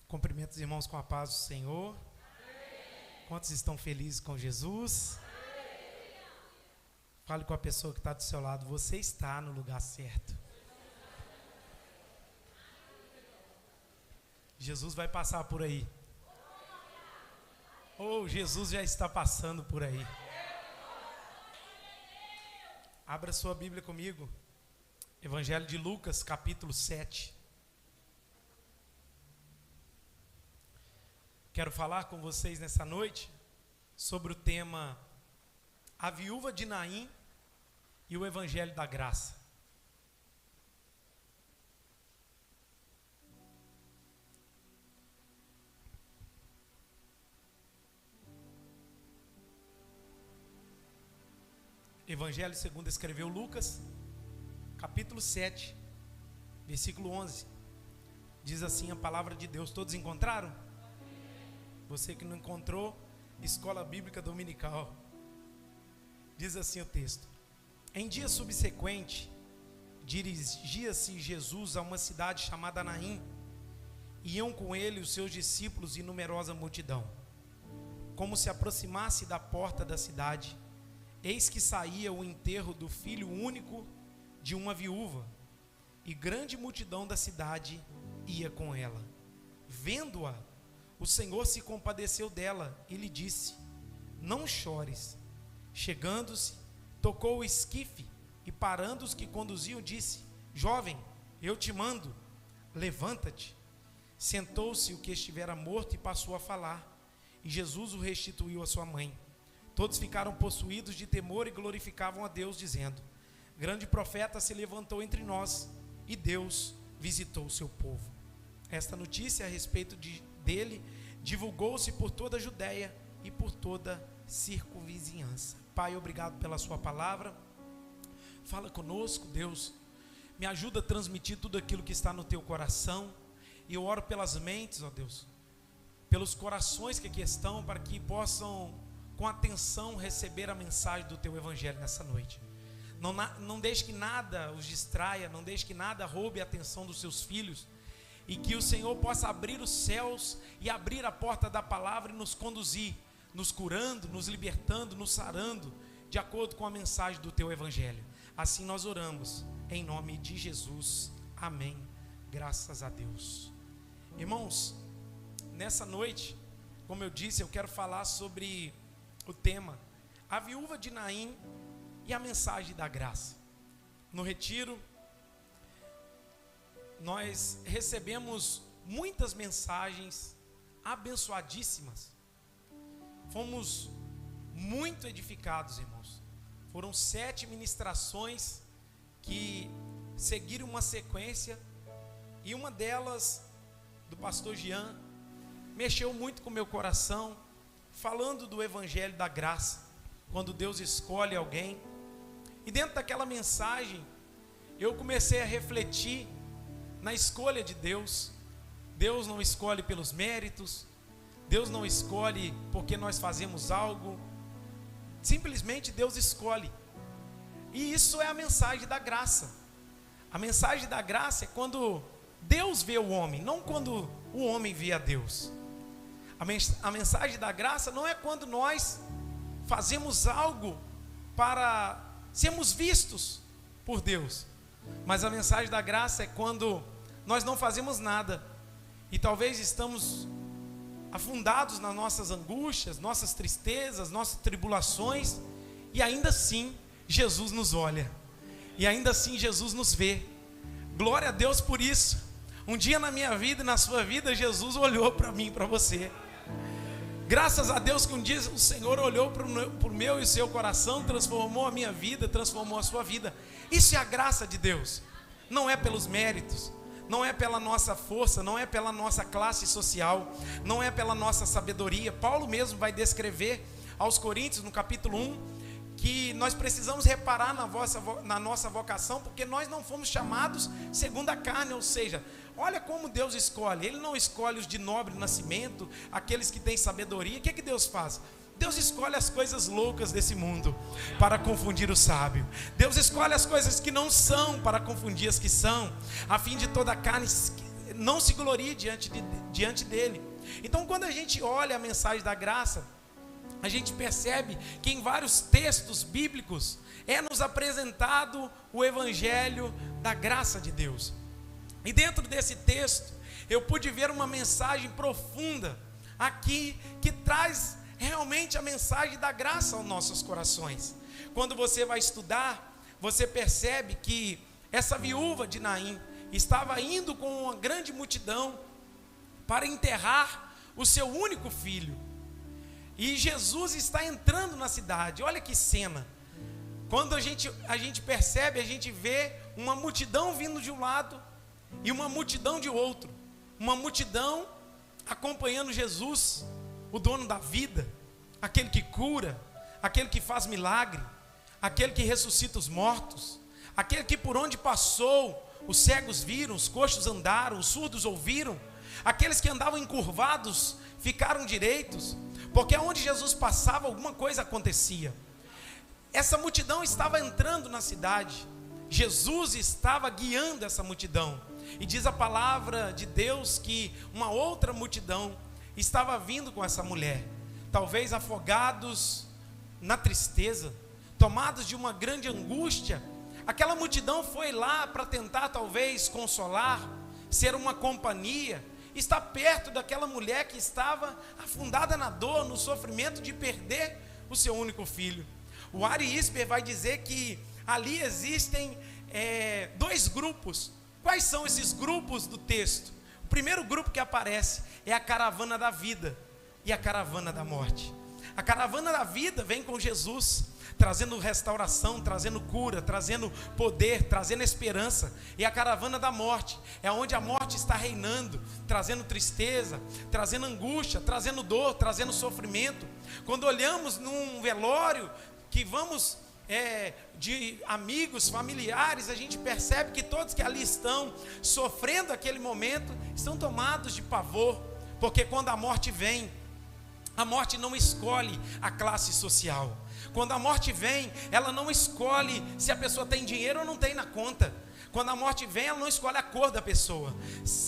Cumprimento os irmãos com a paz do Senhor. Quantos estão felizes com Jesus? Fale com a pessoa que está do seu lado. Você está no lugar certo. Jesus vai passar por aí. Ou Jesus já está passando por aí. Abra sua Bíblia comigo. Evangelho de Lucas, capítulo 7. Quero falar com vocês nessa noite sobre o tema A Viúva de Naim e o Evangelho da Graça. Evangelho segundo escreveu Lucas, capítulo 7, versículo 11. Diz assim a palavra de Deus. Todos encontraram? Você que não encontrou, Escola Bíblica Dominical. Diz assim o texto: Em dia subsequente, dirigia-se Jesus a uma cidade chamada Naim. Iam com ele os seus discípulos e numerosa multidão. Como se aproximasse da porta da cidade, eis que saía o enterro do filho único de uma viúva, e grande multidão da cidade ia com ela. Vendo-a, o Senhor se compadeceu dela e lhe disse: Não chores. Chegando-se, tocou o esquife e parando os que conduziam, disse: Jovem, eu te mando, levanta-te. Sentou-se o que estivera morto e passou a falar, e Jesus o restituiu à sua mãe. Todos ficaram possuídos de temor e glorificavam a Deus, dizendo: Grande profeta se levantou entre nós, e Deus visitou o seu povo. Esta notícia a respeito dele divulgou-se por toda a Judéia e por toda a circunvizinhança. Pai, obrigado pela sua palavra. Fala conosco, Deus. Me ajuda a transmitir tudo aquilo que está no teu coração. E eu oro pelas mentes, ó Deus, pelos corações que aqui estão, para que possam com atenção receber a mensagem do teu evangelho nessa noite. Não deixe que nada os distraia, não deixe que nada roube a atenção dos seus filhos, e que o Senhor possa abrir os céus e abrir a porta da palavra e nos conduzir, nos curando, nos libertando, nos sarando, de acordo com a mensagem do teu evangelho. Assim nós oramos, em nome de Jesus, amém, graças a Deus. Irmãos, nessa noite, como eu disse, eu quero falar sobre o tema A Viúva de Naim e a Mensagem da Graça. No retiro, nós recebemos muitas mensagens abençoadíssimas. Fomos muito edificados, irmãos. Foram 7 ministrações que seguiram uma sequência, e uma delas, do pastor Jean, mexeu muito com o meu coração, falando do Evangelho da Graça, quando Deus escolhe alguém. E dentro daquela mensagem, eu comecei a refletir na escolha de Deus. Deus não escolhe pelos méritos, Deus não escolhe porque nós fazemos algo, simplesmente Deus escolhe. E isso é a mensagem da graça. A mensagem da graça é quando Deus vê o homem, não quando o homem vê a Deus. A mensagem da graça não é quando nós fazemos algo para sermos vistos por Deus, mas a mensagem da graça é quando nós não fazemos nada e talvez estamos afundados nas nossas angústias, nossas tristezas, nossas tribulações, e ainda assim Jesus nos olha, e ainda assim Jesus nos vê. Glória a Deus por isso. Um dia na minha vida e na sua vida, Jesus olhou para mim e para você. Graças a Deus que um dia o Senhor olhou para o meu e o seu coração, transformou a minha vida, transformou a sua vida. Isso é a graça de Deus. Não é pelos méritos, não é pela nossa força, não é pela nossa classe social, não é pela nossa sabedoria. Paulo mesmo vai descrever aos Coríntios, no capítulo 1, que nós precisamos reparar na nossa vocação, porque nós não fomos chamados segundo a carne, ou seja, olha como Deus escolhe. Ele não escolhe os de nobre nascimento, aqueles que têm sabedoria. O que Deus faz? Deus escolhe as coisas loucas desse mundo para confundir o sábio. Deus escolhe as coisas que não são para confundir as que são, a fim de toda a carne não se glorie diante dele. Então, quando a gente olha a mensagem da graça, a gente percebe que em vários textos bíblicos é nos apresentado o evangelho da graça de Deus. E dentro desse texto, eu pude ver uma mensagem profunda aqui, que traz realmente a mensagem da graça aos nossos corações. Quando você vai estudar, você percebe que essa viúva de Naim estava indo com uma grande multidão para enterrar o seu único filho. E Jesus está entrando na cidade. Olha que cena. Quando a gente percebe, a gente vê uma multidão vindo de um lado e uma multidão de outro. Uma multidão acompanhando Jesus, o dono da vida, aquele que cura, aquele que faz milagre, aquele que ressuscita os mortos, aquele que por onde passou, os cegos viram, os coxos andaram, os surdos ouviram, aqueles que andavam encurvados ficaram direitos, porque onde Jesus passava, alguma coisa acontecia. Essa multidão estava entrando na cidade, Jesus estava guiando essa multidão, e diz a palavra de Deus que uma outra multidão estava vindo com essa mulher, talvez afogados na tristeza, tomados de uma grande angústia. Aquela multidão foi lá para tentar talvez consolar, ser uma companhia, estar perto daquela mulher que estava afundada na dor, no sofrimento de perder o seu único filho. O Ari Isber vai dizer que ali existem dois grupos. Quais são esses grupos do texto? O primeiro grupo que aparece é a caravana da vida e a caravana da morte. A caravana da vida vem com Jesus, trazendo restauração, trazendo cura, trazendo poder, trazendo esperança. E a caravana da morte é onde a morte está reinando, trazendo tristeza, trazendo angústia, trazendo dor, trazendo sofrimento. Quando olhamos num velório, que vamos de amigos, familiares, a gente percebe que todos que ali estão sofrendo aquele momento, estão tomados de pavor, porque quando a morte vem, a morte não escolhe a classe social. Quando a morte vem, ela não escolhe se a pessoa tem dinheiro ou não tem na conta. Quando a morte vem, ela não escolhe a cor da pessoa.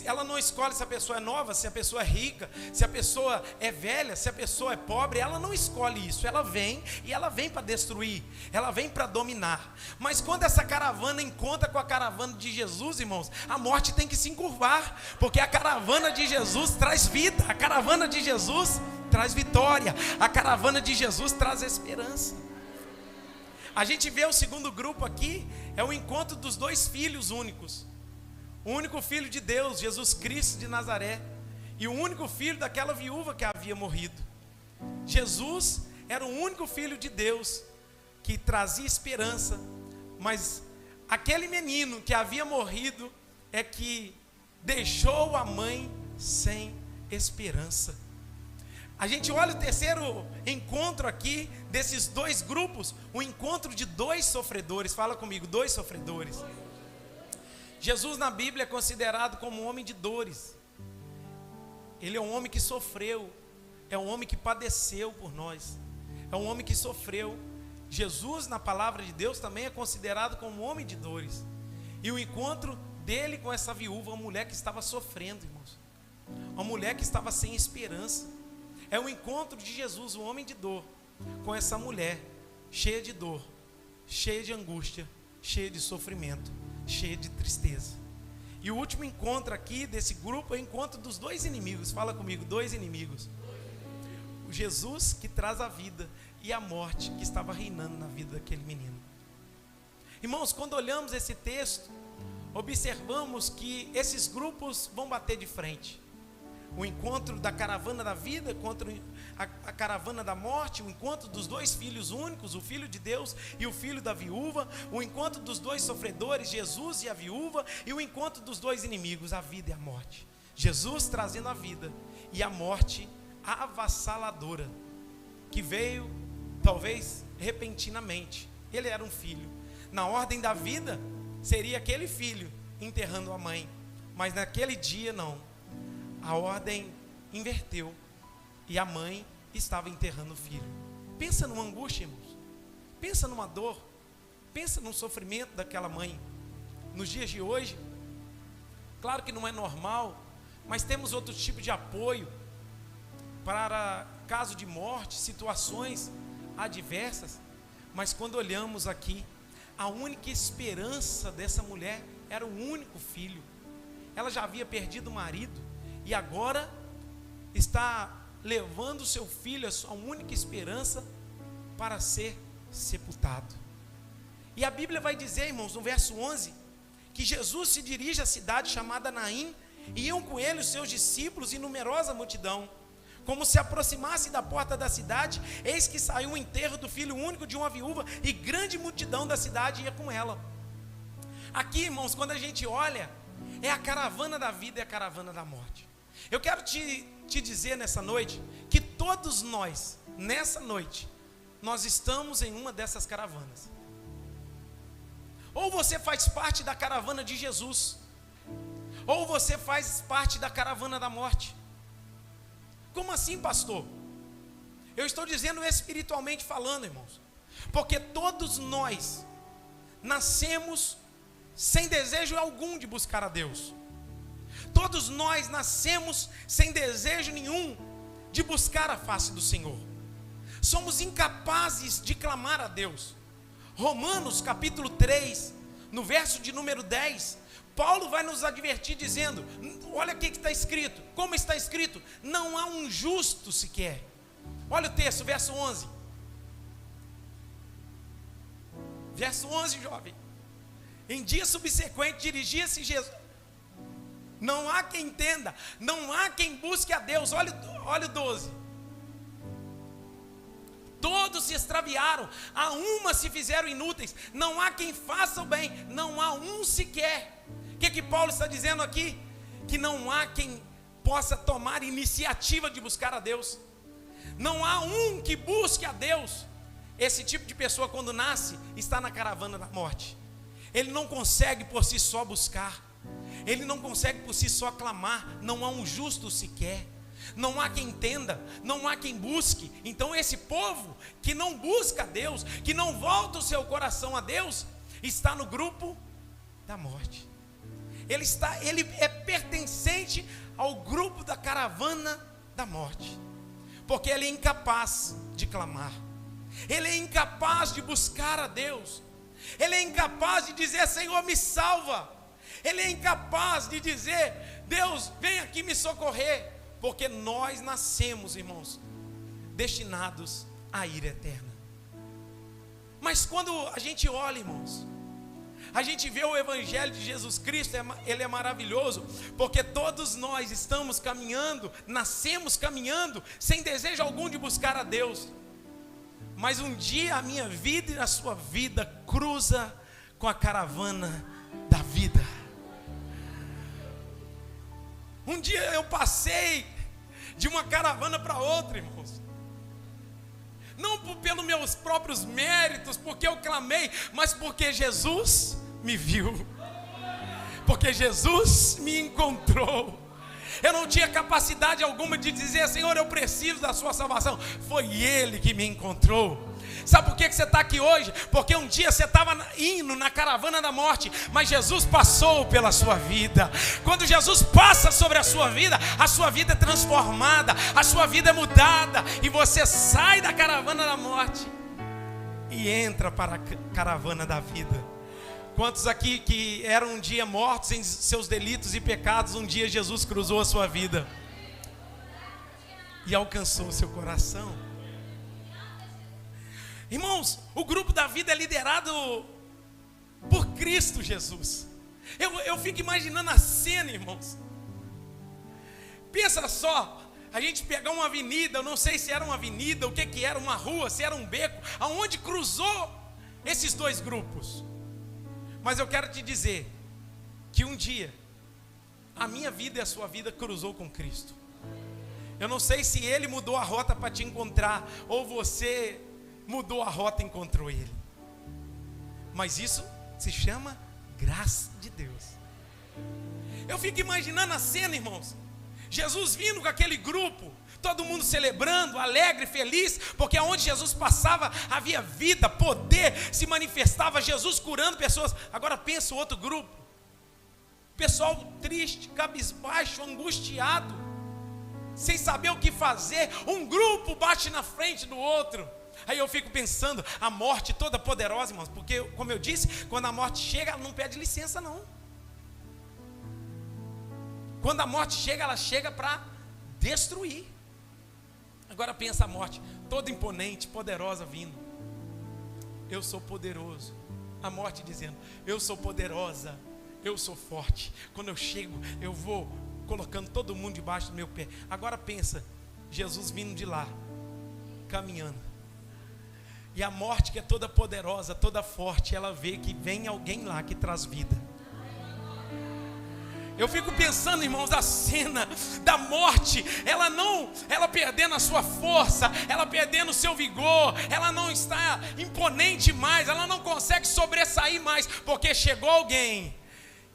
Ela não escolhe se a pessoa é nova, se a pessoa é rica, se a pessoa é velha, se a pessoa é pobre. Ela não escolhe isso. Ela vem e ela vem para destruir. Ela vem para dominar. Mas quando essa caravana encontra com a caravana de Jesus, irmãos, a morte tem que se encurvar, porque a caravana de Jesus traz vida. A caravana de Jesus traz vitória. A caravana de Jesus traz esperança. A gente vê o segundo grupo aqui, é o encontro dos dois filhos únicos. O único filho de Deus, Jesus Cristo de Nazaré, e o único filho daquela viúva que havia morrido. Jesus era o único filho de Deus que trazia esperança, mas aquele menino que havia morrido é que deixou a mãe sem esperança. A gente olha o terceiro encontro aqui, desses dois grupos, o encontro de dois sofredores. Fala comigo, dois sofredores. Jesus na Bíblia é considerado como um homem de dores. Ele é um homem que sofreu, é um homem que padeceu por nós, é um homem que sofreu. Jesus na palavra de Deus também é considerado como um homem de dores. E o encontro dele com essa viúva, uma mulher que estava sofrendo, irmãos, uma mulher que estava sem esperança. É o encontro de Jesus, um homem de dor, com essa mulher cheia de dor, cheia de angústia, cheia de sofrimento, cheia de tristeza. E o último encontro aqui desse grupo é o encontro dos dois inimigos. Fala comigo, dois inimigos. O Jesus que traz a vida e a morte que estava reinando na vida daquele menino. Irmãos, quando olhamos esse texto, observamos que esses grupos vão bater de frente. O encontro da caravana da vida contra a caravana da morte, o encontro dos dois filhos únicos, o filho de Deus e o filho da viúva, o encontro dos dois sofredores, Jesus e a viúva, e o encontro dos dois inimigos, a vida e a morte. Jesus trazendo a vida e a morte avassaladora, que veio talvez repentinamente. Ele era um filho. Na ordem da vida, seria aquele filho enterrando a mãe, mas naquele dia não. A ordem inverteu e a mãe estava enterrando o filho. Pensa numa angústia, irmãos. Pensa numa dor. Pensa num sofrimento daquela mãe. Nos dias de hoje, Claro que não é normal, mas temos outro tipo de apoio para caso de morte, situações adversas. Mas quando olhamos aqui, a única esperança dessa mulher era o único filho. Ela já havia perdido o marido e agora está levando o seu filho, a sua única esperança, para ser sepultado. E a Bíblia vai dizer, irmãos, no verso 11, que Jesus se dirige à cidade chamada Naim, e iam com ele os seus discípulos e numerosa multidão. Como se aproximasse da porta da cidade, eis que saiu o enterro do filho único de uma viúva, e grande multidão da cidade ia com ela. Aqui, irmãos, quando a gente olha, é a caravana da vida e a caravana da morte. Eu quero te dizer nessa noite, que todos nós, nessa noite, nós estamos em uma dessas caravanas. Ou você faz parte da caravana de Jesus, ou você faz parte da caravana da morte. Como assim, pastor? Eu estou dizendo espiritualmente falando, irmãos, porque todos nós nascemos sem desejo algum de buscar a Deus. Todos nós nascemos sem desejo nenhum de buscar a face do Senhor. Somos incapazes de clamar a Deus. Romanos capítulo 3, no verso de número 10, Paulo vai nos advertir dizendo, olha o que está escrito, como está escrito, não há um justo sequer. Olha o texto, verso 11. Verso 11, jovem. Em dia subsequente dirigia-se Jesus. Não há quem entenda, não há quem busque a Deus. Olha o 12. Todos se extraviaram, a uma se fizeram inúteis, não há quem faça o bem, não há um sequer. O que Paulo está dizendo aqui? Que não há quem possa tomar iniciativa de buscar a Deus. Não há um que busque a Deus. Esse tipo de pessoa, quando nasce, está na caravana da morte. Ele não consegue por si só buscar, ele não consegue por si só clamar. Não há um justo sequer, não há quem entenda, não há quem busque. Então esse povo que não busca a Deus, que não volta o seu coração a Deus, está no grupo da morte. Ele é pertencente ao grupo da caravana da morte, porque ele é incapaz de clamar, ele é incapaz de buscar a Deus, ele é incapaz de dizer, Senhor, me salva. Ele é incapaz de dizer, Deus, vem aqui me socorrer. Porque nós nascemos, irmãos, destinados à ira eterna. Mas quando a gente olha, irmãos, a gente vê o Evangelho de Jesus Cristo, ele é maravilhoso, porque todos nós estamos caminhando, nascemos caminhando, sem desejo algum de buscar a Deus. Mas um dia a minha vida e a sua vida cruza com a caravana da vida. Um dia eu passei de uma caravana para outra, irmãos. Não pelos meus próprios méritos, porque eu clamei, mas porque Jesus me viu. Porque Jesus me encontrou. Eu não tinha capacidade alguma de dizer, Senhor, eu preciso da sua salvação. Foi Ele que me encontrou. Sabe por que você está aqui hoje? Porque um dia você estava indo na caravana da morte, mas Jesus passou pela sua vida. Quando Jesus passa sobre a sua vida é transformada, a sua vida é mudada, e você sai da caravana da morte e entra para a caravana da vida. Quantos aqui que eram um dia mortos em seus delitos e pecados, um dia Jesus cruzou a sua vida e alcançou o seu coração? Irmãos, o grupo da vida é liderado por Cristo Jesus. Eu fico imaginando a cena, irmãos. Pensa só, a gente pegar uma avenida, eu não sei se era uma avenida, o que era, uma rua, se era um beco, aonde cruzou esses dois grupos. Mas eu quero te dizer que um dia a minha vida e a sua vida cruzou com Cristo. Eu não sei se Ele mudou a rota para te encontrar, ou você mudou a rota e encontrou Ele. Mas isso se chama graça de Deus. Eu fico imaginando a cena, irmãos. Jesus vindo com aquele grupo, todo mundo celebrando, alegre, feliz, porque aonde Jesus passava havia vida, poder se manifestava, Jesus curando pessoas. Agora pensa o outro grupo, pessoal triste, cabisbaixo, angustiado, sem saber o que fazer. Um grupo bate na frente do outro. Aí eu fico pensando, a morte toda poderosa, irmãos, porque, como eu disse, quando a morte chega, ela não pede licença, não. Quando a morte chega, ela chega para destruir. Agora pensa a morte, toda imponente, poderosa vindo. Eu sou poderoso. A morte dizendo, eu sou poderosa, eu sou forte. Quando eu chego, eu vou colocando todo mundo debaixo do meu pé. Agora pensa, Jesus vindo de lá, caminhando. E a morte, que é toda poderosa, toda forte, ela vê que vem alguém lá que traz vida. Eu fico pensando, irmãos, a cena da morte, ela perdendo a sua força, ela perdendo o seu vigor, ela não está imponente mais, ela não consegue sobressair mais, porque chegou alguém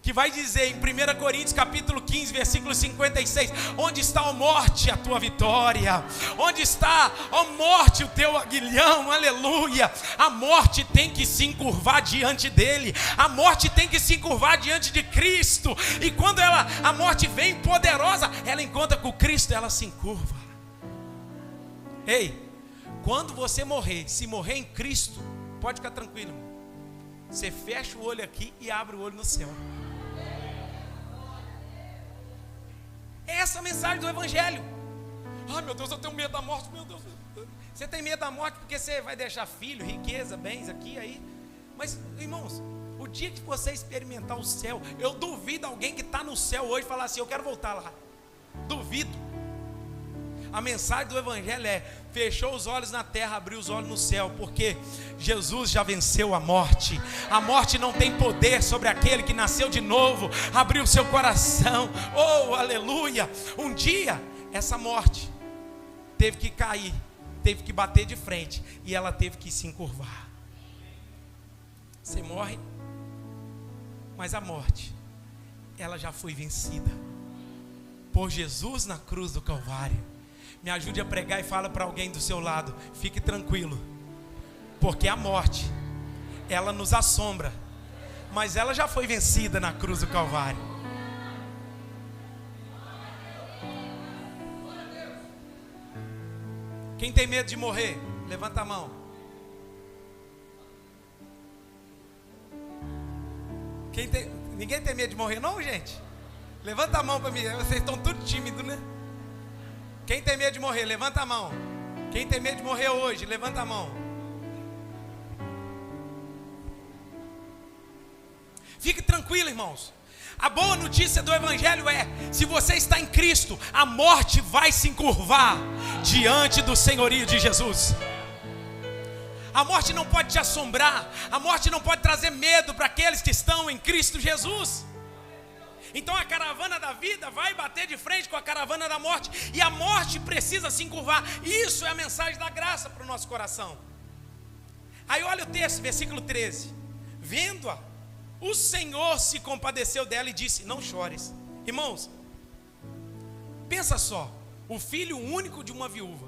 que vai dizer em 1 Coríntios capítulo 15, versículo 56, onde está, ó morte, a tua vitória? Onde está, ó morte, o teu aguilhão? Aleluia! A morte tem que se encurvar diante dele, a morte tem que se encurvar diante de Cristo, e quando a morte vem poderosa, ela encontra com Cristo, ela se encurva. Ei, quando você morrer, se morrer em Cristo, pode ficar tranquilo, irmão. Você fecha o olho aqui e abre o olho no céu. É essa a mensagem do Evangelho. Ai meu Deus, eu tenho medo da morte, meu Deus. Você tem medo da morte porque você vai deixar filho, riqueza, bens aqui, aí. Mas, irmãos, o dia que você experimentar o céu, eu duvido alguém que está no céu hoje falar assim, eu quero voltar lá. Duvido. A mensagem do Evangelho é, fechou os olhos na terra, abriu os olhos no céu, porque Jesus já venceu a morte. A morte não tem poder sobre aquele que nasceu de novo, abriu seu coração. Oh, aleluia! Um dia, essa morte teve que cair, teve que bater de frente, e ela teve que se encurvar. Você morre, mas a morte, ela já foi vencida por Jesus na cruz do Calvário. Me ajude a pregar e fala para alguém do seu lado, fique tranquilo, porque a morte, ela nos assombra, mas ela já foi vencida na cruz do Calvário. Quem tem medo de morrer, levanta a mão. Ninguém tem medo de morrer não, gente? Levanta a mão para mim, vocês estão tudo tímidos, né? Quem tem medo de morrer, levanta a mão. Quem tem medo de morrer hoje, levanta a mão. Fique tranquilo, irmãos. A boa notícia do Evangelho é, se você está em Cristo, a morte vai se encurvar diante do senhorio de Jesus. A morte não pode te assombrar, a morte não pode trazer medo para aqueles que estão em Cristo Jesus. Então a caravana da vida vai bater de frente com a caravana da morte, e a morte precisa se encurvar. Isso é a mensagem da graça para o nosso coração. Aí olha o texto, versículo 13. Vendo-a, o Senhor se compadeceu dela e disse, não chores. Irmãos, pensa só, o filho único de uma viúva.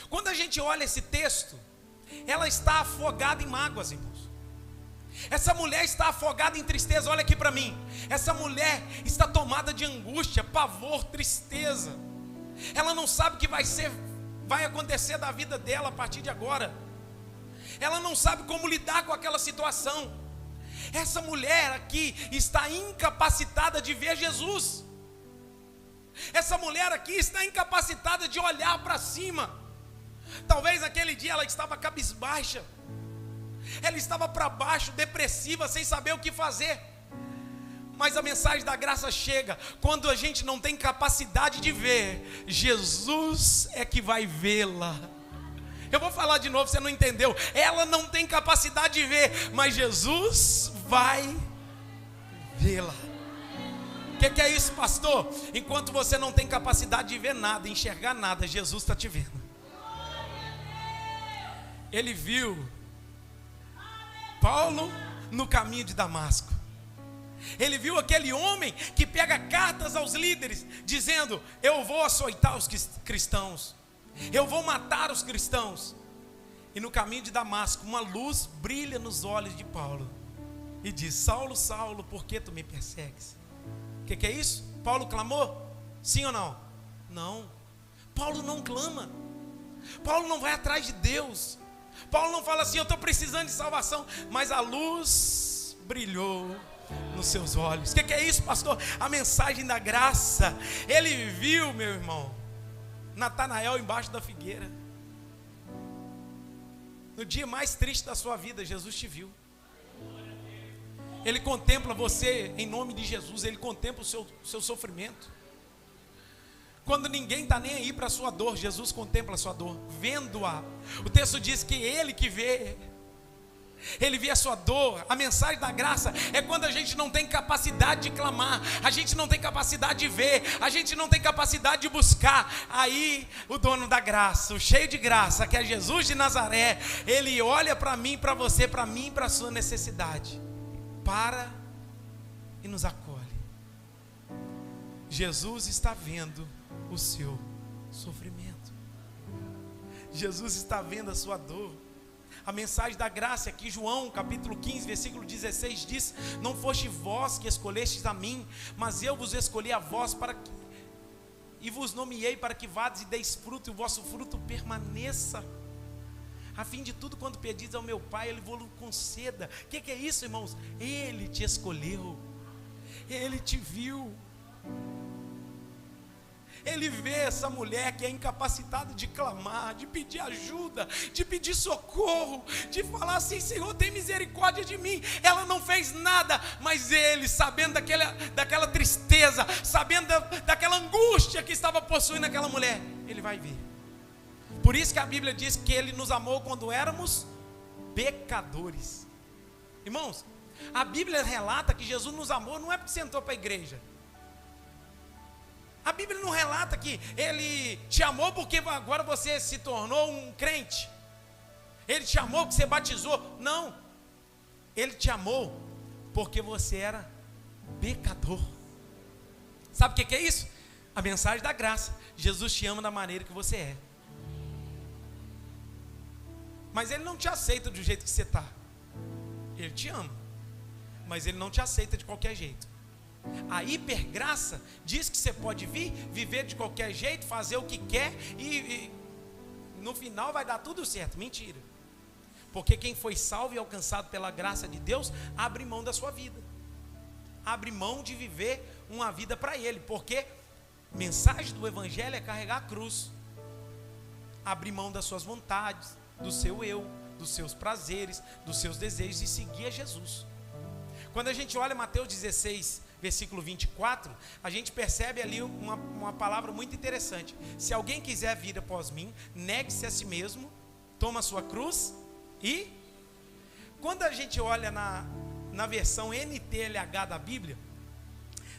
Quando a gente olha esse texto, ela está afogada em mágoas, irmãos. Essa mulher está afogada em tristeza. Olha aqui para mim. Essa mulher está tomada de angústia, pavor, tristeza. Ela não sabe o que vai acontecer da vida dela a partir de agora. Ela não sabe como lidar com aquela situação. Essa mulher aqui está incapacitada de ver Jesus. Essa mulher aqui está incapacitada de olhar para cima. Talvez naquele dia ela estava cabisbaixa. Ela estava para baixo, depressiva, sem saber o que fazer. Mas a mensagem da graça chega quando a gente não tem capacidade de ver. Jesus é que vai vê-la. Eu vou falar de novo, você não entendeu. Ela não tem capacidade de ver, mas Jesus vai vê-la. O que é isso, pastor? Enquanto você não tem capacidade de ver nada, enxergar nada, Jesus está te vendo. Ele viu Paulo no caminho de Damasco. Ele viu aquele homem que pega cartas aos líderes, dizendo, eu vou açoitar os cristãos, eu vou matar os cristãos. E no caminho de Damasco, uma luz brilha nos olhos de Paulo, e diz, Saulo, Saulo, por que tu me persegues? O que é isso? Paulo clamou? Sim ou não? Não. Paulo não clama. Paulo não vai atrás de Deus. Paulo não fala assim, eu estou precisando de salvação. Mas a luz brilhou nos seus olhos. O que é isso, pastor? A mensagem da graça. Ele viu, meu irmão, Natanael embaixo da figueira. No dia mais triste da sua vida, Jesus te viu. Ele contempla você em nome de Jesus. Ele contempla o seu sofrimento. Quando ninguém está nem aí para a sua dor, Jesus contempla a sua dor, vendo-a. O texto diz que Ele que vê. Ele vê a sua dor. A mensagem da graça é quando a gente não tem capacidade de clamar, a gente não tem capacidade de ver, a gente não tem capacidade de buscar. Aí o dono da graça, o cheio de graça, que é Jesus de Nazaré, Ele olha para mim, para você, para mim, para a sua necessidade, para e nos acolhe. Jesus está vendo o seu sofrimento. Jesus está vendo a sua dor. A mensagem da graça aqui, João capítulo 15, versículo 16 diz: não foste vós que escolhestes a mim, mas eu vos escolhi a vós e vos nomeei para que vades e deis fruto, e o vosso fruto permaneça, a fim de tudo quanto pedis ao meu Pai, Ele vos conceda. O que é isso, irmãos? Ele te escolheu, Ele te viu. Ele vê essa mulher que é incapacitada de clamar, de pedir ajuda, de pedir socorro, de falar assim: Senhor, tem misericórdia de mim. Ela não fez nada, mas Ele, sabendo daquela tristeza, sabendo daquela angústia que estava possuindo aquela mulher, Ele vai ver. Por isso que a Bíblia diz que Ele nos amou quando éramos pecadores. Irmãos, a Bíblia relata que Jesus nos amou não é porque você entrou para a igreja. A Bíblia não relata que Ele te amou porque agora você se tornou um crente. Ele te amou porque você batizou. Não. Ele te amou porque você era pecador. Sabe o que é isso? A mensagem da graça. Jesus te ama da maneira que você é. Mas Ele não te aceita do jeito que você está. Ele te ama, mas Ele não te aceita de qualquer jeito. A hipergraça diz que você pode vir, viver de qualquer jeito, fazer o que quer e no final vai dar tudo certo. Mentira. Porque quem foi salvo e alcançado pela graça de Deus, abre mão da sua vida, abre mão de viver uma vida para Ele. Porque a mensagem do Evangelho é carregar a cruz, abrir mão das suas vontades, do seu eu, dos seus prazeres, dos seus desejos e seguir a Jesus. Quando a gente olha Mateus 16, versículo 24, a gente percebe ali uma palavra muito interessante. Se alguém quiser vir após mim, negue-se a si mesmo, toma a sua cruz e... Quando a gente olha na versão NTLH da Bíblia,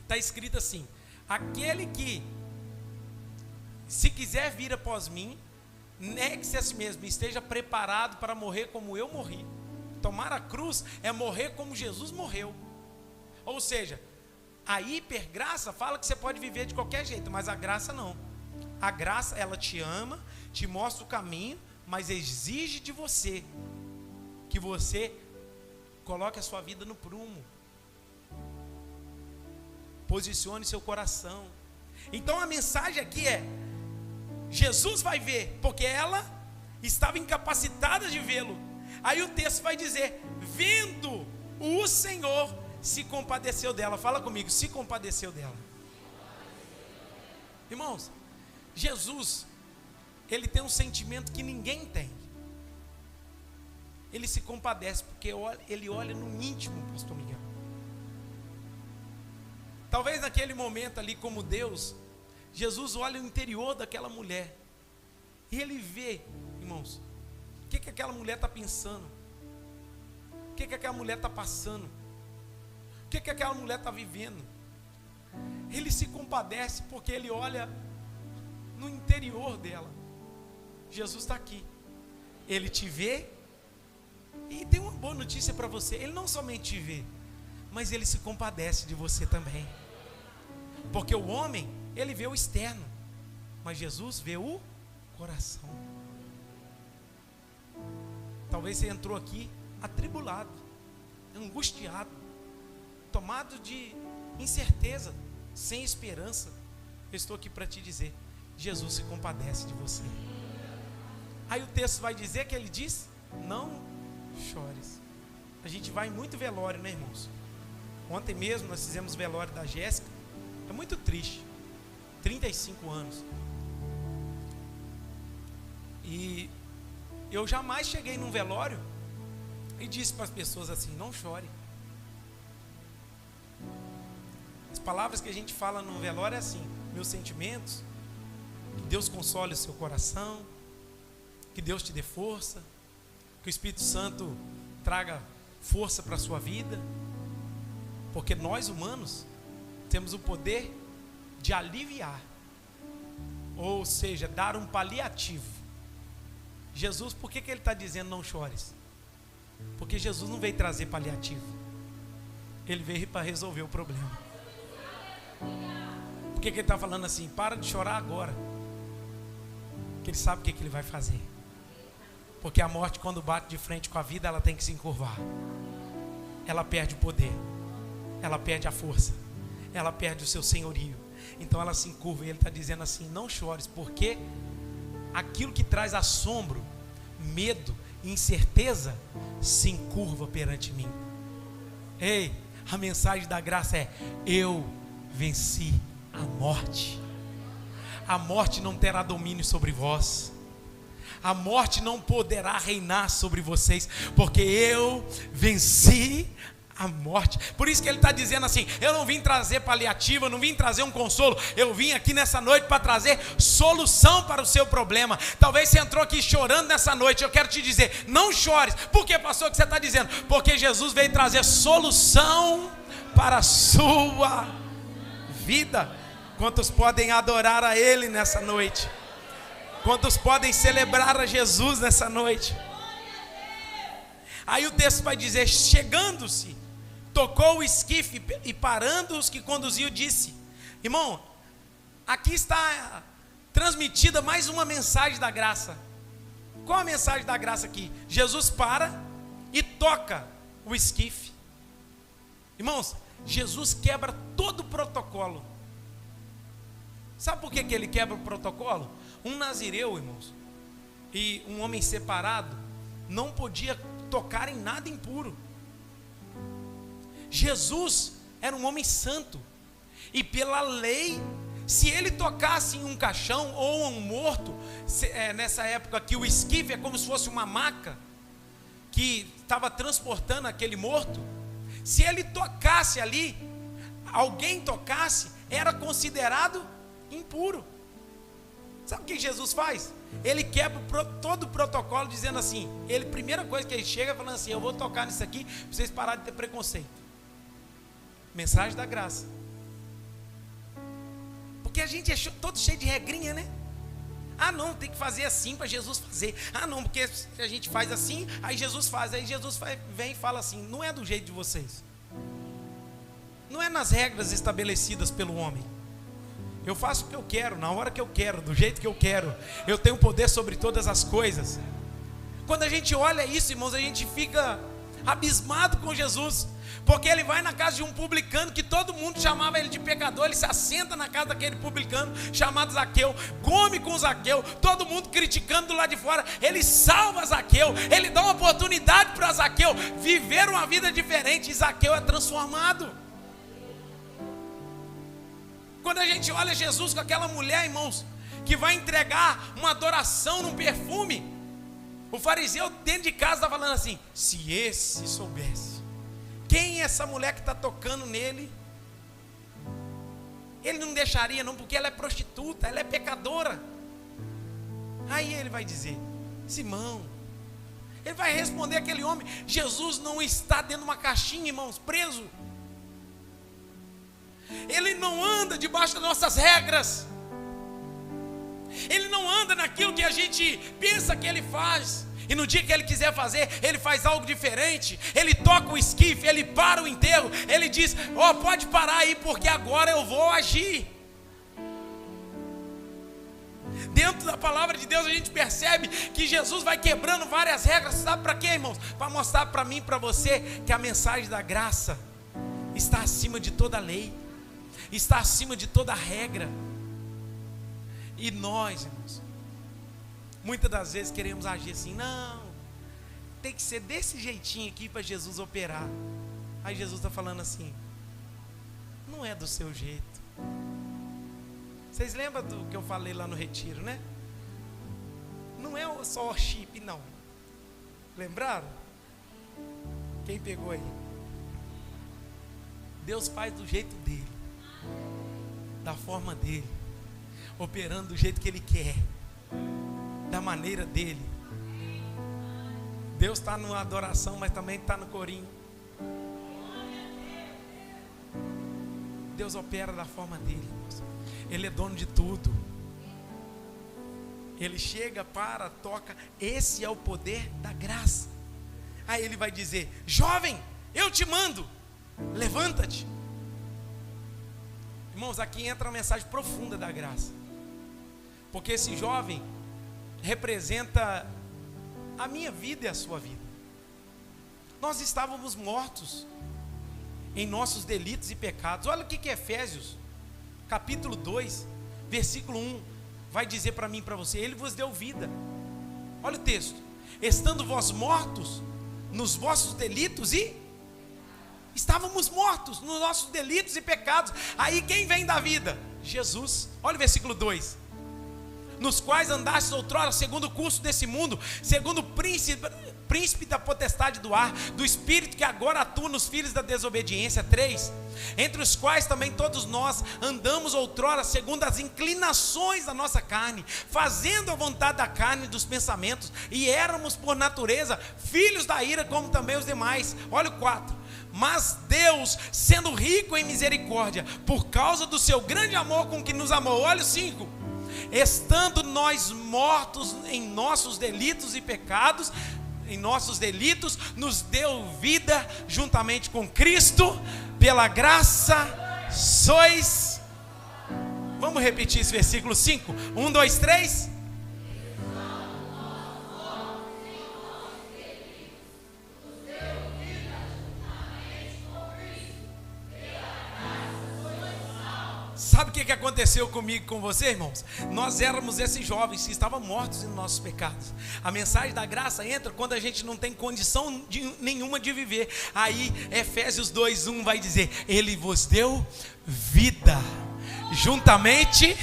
está escrito assim: aquele que, se quiser vir após mim, negue-se a si mesmo, esteja preparado para morrer como eu morri. Tomar a cruz é morrer como Jesus morreu. Ou seja, a hipergraça fala que você pode viver de qualquer jeito, mas a graça não. A graça, ela te ama, te mostra o caminho, mas exige de você que você coloque a sua vida no prumo, posicione seu coração. Então a mensagem aqui é: Jesus vai ver, porque ela estava incapacitada de vê-lo. Aí o texto vai dizer: vendo o Senhor, se compadeceu dela. Fala comigo: se compadeceu dela. Irmãos, Jesus, Ele tem um sentimento que ninguém tem. Ele se compadece porque Ele olha no íntimo, pastor Miguel. Talvez naquele momento ali, como Deus, Jesus olha no interior daquela mulher e Ele vê, irmãos, o que aquela mulher está pensando, o que aquela mulher está passando, o que aquela mulher está vivendo. Ele se compadece porque Ele olha no interior dela. Jesus está aqui, Ele te vê. E tem uma boa notícia para você: Ele não somente te vê, mas Ele se compadece de você também. Porque o homem, ele vê o externo, mas Jesus vê o coração. Talvez você entrou aqui atribulado, angustiado, tomado de incerteza. sem esperança, eu estou aqui para te dizer: Jesus se compadece de você. Aí o texto vai dizer que ele diz: não chores. A gente vai em muito velório, né, irmãos? Ontem mesmo nós fizemos o velório da Jéssica. É muito triste. 35 anos. E eu jamais cheguei num velório e disse para as pessoas assim: não chore. As palavras que a gente fala no velório é assim: meus sentimentos, que Deus console o seu coração, que Deus te dê força, que o Espírito Santo traga força para a sua vida, porque nós humanos temos o poder de aliviar, ou seja, dar um paliativo. Jesus, por que ele está dizendo não chores? Porque Jesus não veio trazer paliativo, ele veio para resolver o problema. Por que ele está falando assim? Para de chorar agora, que ele sabe o que ele vai fazer. Porque a morte, quando bate de frente com a vida, ela tem que se encurvar. Ela perde o poder, ela perde a força, ela perde o seu senhorio. Então ela se encurva, e ele está dizendo assim: não chores, porque aquilo que traz assombro, medo e incerteza se encurva perante mim. Ei, a mensagem da graça é: eu venci a morte. A morte não terá domínio sobre vós. A morte não poderá reinar sobre vocês, porque eu venci a morte. Por isso que ele está dizendo assim: eu não vim trazer paliativo, eu não vim trazer um consolo, eu vim aqui nessa noite para trazer solução para o seu problema. Talvez você entrou aqui chorando nessa noite. Eu quero te dizer: não chores. Por que, pastor, que você está dizendo? Porque Jesus veio trazer solução para a sua vida. Quantos podem adorar a Ele nessa noite? Quantos podem celebrar a Jesus nessa noite? Aí o texto vai dizer: chegando-se, tocou o esquife e parando os que conduziam, disse. Irmão, aqui está transmitida mais uma mensagem da graça. Qual a mensagem da graça aqui? Jesus para e toca o esquife. Irmãos, Jesus quebra todo o protocolo. Sabe por que ele quebra o protocolo? Um nazireu, irmãos, e um homem separado não podia tocar em nada impuro. Jesus era um homem santo, e pela lei, se ele tocasse em um caixão ou um morto, nessa época aqui o esquife é como se fosse uma maca que estava transportando aquele morto. Se ele tocasse ali, alguém tocasse, era considerado impuro. Sabe o que Jesus faz? Ele quebra todo o protocolo, dizendo assim: primeira coisa que ele chega falando assim: eu vou tocar nisso aqui para vocês pararem de ter preconceito. Mensagem da graça. Porque a gente é todo cheio de regrinha, né? Ah, não, tem que fazer assim para Jesus fazer. Ah, não, porque se a gente faz assim, aí Jesus faz. Aí Jesus vem e fala assim: não é do jeito de vocês, não é nas regras estabelecidas pelo homem. Eu faço o que eu quero, na hora que eu quero, do jeito que eu quero. Eu tenho poder sobre todas as coisas. Quando a gente olha isso, irmãos, a gente fica abismado com Jesus. Porque ele vai na casa de um publicano, que todo mundo chamava ele de pecador. Ele se assenta na casa daquele publicano chamado Zaqueu, come com Zaqueu, todo mundo criticando do lado de fora. Ele salva Zaqueu, ele dá uma oportunidade para Zaqueu viver uma vida diferente, e Zaqueu é transformado. Quando a gente olha Jesus com aquela mulher, irmãos, que vai entregar uma adoração num perfume, o fariseu dentro de casa está falando assim: se esse soubesse quem é essa mulher que está tocando nele, ele não deixaria não, porque ela é prostituta, ela é pecadora. Aí ele vai dizer: Simão, ele vai responder aquele homem. Jesus não está dentro de uma caixinha, irmãos, preso. Ele não anda debaixo das nossas regras. Ele não anda naquilo que a gente pensa que ele faz. E no dia que ele quiser fazer, ele faz algo diferente. Ele toca o esquife, ele para o enterro. Ele diz: pode parar aí, porque agora eu vou agir. Dentro da palavra de Deus a gente percebe que Jesus vai quebrando várias regras. Sabe para quê, irmãos? Para mostrar para mim e para você que a mensagem da graça está acima de toda a lei. está acima de toda regra. E nós, irmãos, muitas das vezes queremos agir assim: não, tem que ser desse jeitinho aqui para Jesus operar. Aí Jesus está falando assim: não é do seu jeito. Vocês lembram do que eu falei lá no retiro, né? Não é só o chip, não. Lembraram? Quem pegou aí? Deus faz do jeito dele, da forma dele, operando do jeito que ele quer, da maneira dele. Deus está na adoração, mas também está no corinho. Deus opera da forma dele, irmãos. Ele é dono de tudo. Ele chega, para, toca. Esse é o poder da graça. Aí ele vai dizer: jovem, eu te mando, levanta-te. Irmãos, aqui entra a mensagem profunda da graça, porque esse jovem representa a minha vida e a sua vida. Nós estávamos mortos em nossos delitos e pecados. Olha o que Efésios capítulo 2 versículo 1 vai dizer para mim e para você: ele vos deu vida. Olha o texto: estando vós mortos nos vossos delitos e... estávamos mortos nos nossos delitos e pecados. Aí quem vem da vida? Jesus. Olha o versículo 2: nos quais andastes outrora segundo o curso desse mundo, segundo o príncipe da potestade do ar, do espírito que agora atua nos filhos da desobediência. 3: entre os quais também todos nós andamos outrora segundo as inclinações da nossa carne, fazendo a vontade da carne e dos pensamentos, e éramos por natureza filhos da ira, como também os demais. Olha o 4: mas Deus, sendo rico em misericórdia, por causa do seu grande amor com que nos amou. Olha o 5: estando nós mortos em nossos delitos e pecados, em nossos delitos, nos deu vida juntamente com Cristo. Pela graça sois... Vamos repetir esse versículo 5? 1, 2, 3. Sabe o que aconteceu comigo e com você, irmãos? Nós éramos esses jovens que estavam mortos em nossos pecados. A mensagem da graça entra quando a gente não tem condição nenhuma de viver. Aí Efésios 2:1 vai dizer: ele vos deu vida juntamente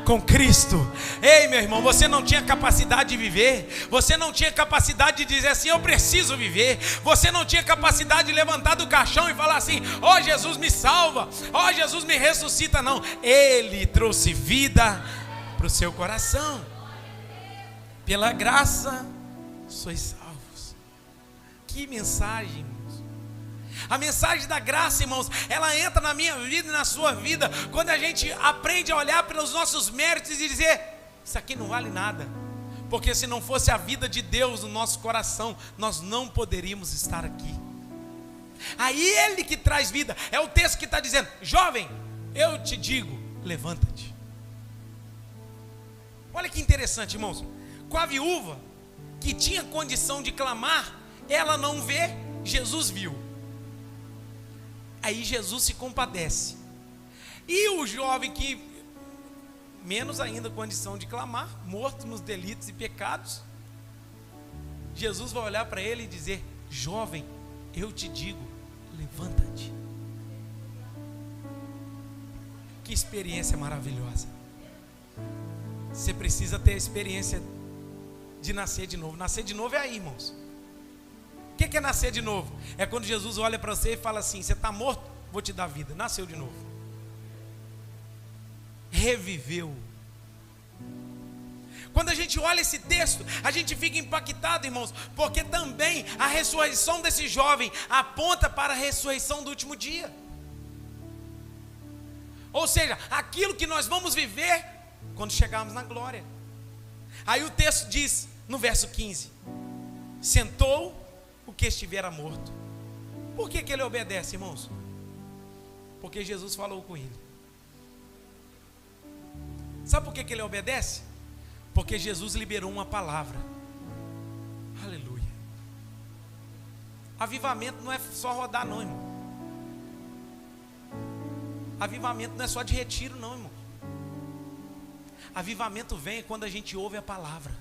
com Cristo. Ei, meu irmão, você não tinha capacidade de viver, você não tinha capacidade de dizer assim: eu preciso viver. Você não tinha capacidade de levantar do caixão e falar assim: ó Jesus me salva, ó Jesus me ressuscita. Não, Ele trouxe vida para o seu coração. Pela graça sois salvos. Que mensagem, irmãos. A mensagem da graça, irmãos, ela entra na minha vida e na sua vida quando a gente aprende a olhar pelos nossos méritos e dizer: isso aqui não vale nada. Porque se não fosse a vida de Deus no nosso coração, nós não poderíamos estar aqui. Aí Ele que traz vida. É o texto que está dizendo: jovem, eu te digo, levanta-te. Olha que interessante, irmãos. Com a viúva que tinha condição de clamar, ela não vê, Jesus viu. Aí Jesus se compadece. E o jovem que menos ainda condição de clamar, morto nos delitos e pecados, Jesus vai olhar para ele e dizer: jovem, eu te digo, levanta-te. Que experiência maravilhosa. Você precisa ter a experiência de nascer de novo. Nascer de novo é aí, irmãos. O que é nascer de novo? É quando Jesus olha para você e fala assim: você está morto, vou te dar vida. Nasceu de novo. Reviveu. Quando a gente olha esse texto, a gente fica impactado, irmãos, porque também a ressurreição desse jovem aponta para a ressurreição do último dia. Ou seja, aquilo que nós vamos viver quando chegarmos na glória. Aí o texto diz, no verso 15: sentou o que estivera morto. Por que ele obedece, irmãos? Porque Jesus falou com ele. Sabe por que ele obedece? Porque Jesus liberou uma palavra. Aleluia. Avivamento não é só rodar não, irmão. Avivamento não é só de retiro não, irmão. Avivamento vem quando a gente ouve a palavra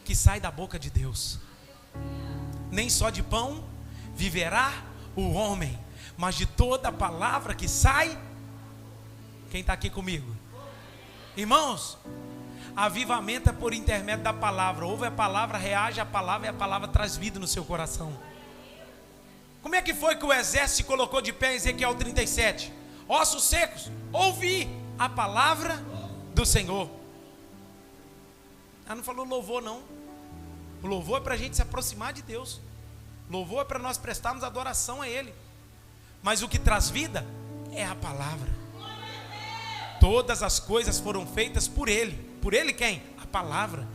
que sai da boca de Deus. Nem só de pão viverá o homem, mas de toda a palavra que sai. Quem está aqui comigo? Irmãos, avivamento é por intermédio da palavra. Ouve a palavra, reage à palavra, e a palavra traz vida no seu coração. Como é que foi que o exército se colocou de pé em Ezequiel 37? Ossos secos, ouvi a palavra do Senhor. Ela não falou louvor não. O louvor é para a gente se aproximar de Deus. Louvor é para nós prestarmos adoração a Ele. Mas o que traz vida é a palavra. Todas as coisas foram feitas por Ele. Por Ele quem? A palavra.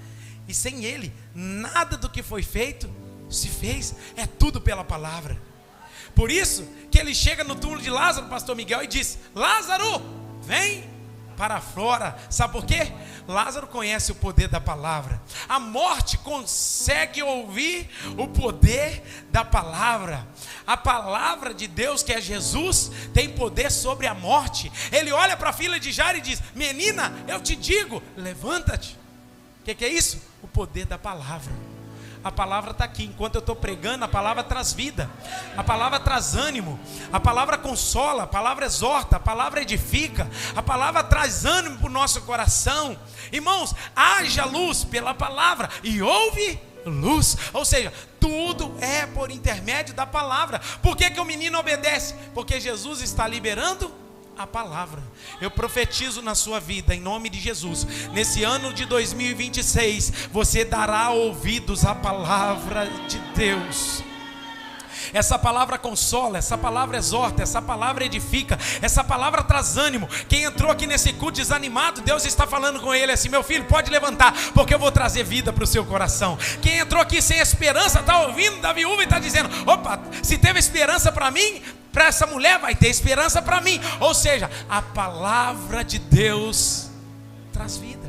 E sem Ele, nada do que foi feito se fez. É tudo pela palavra. Por isso que Ele chega no túmulo de Lázaro, pastor Miguel, e diz: Lázaro, vem para fora. Sabe por quê? Lázaro conhece o poder da palavra. A morte consegue ouvir o poder da palavra. A palavra de Deus, que é Jesus, tem poder sobre a morte. Ele olha para a filha de Jairo e diz: menina, eu te digo, levanta-te. O que é isso? O poder da palavra. A palavra está aqui. Enquanto eu estou pregando, a palavra traz vida, a palavra traz ânimo, a palavra consola, a palavra exorta, a palavra edifica, a palavra traz ânimo para o nosso coração. Irmãos, haja luz pela palavra e houve luz. Ou seja, tudo é por intermédio da palavra. Por que o menino obedece? Porque Jesus está liberando a palavra. Eu profetizo na sua vida, em nome de Jesus, nesse ano de 2026, você dará ouvidos à palavra de Deus. Essa palavra consola, essa palavra exorta, essa palavra edifica, essa palavra traz ânimo. Quem entrou aqui nesse culto desanimado, Deus está falando com ele assim: meu filho, pode levantar, porque eu vou trazer vida para o seu coração. Quem entrou aqui sem esperança, está ouvindo da viúva e está dizendo: opa, se teve esperança para mim, para essa mulher vai ter esperança para mim. Ou seja, a palavra de Deus traz vida.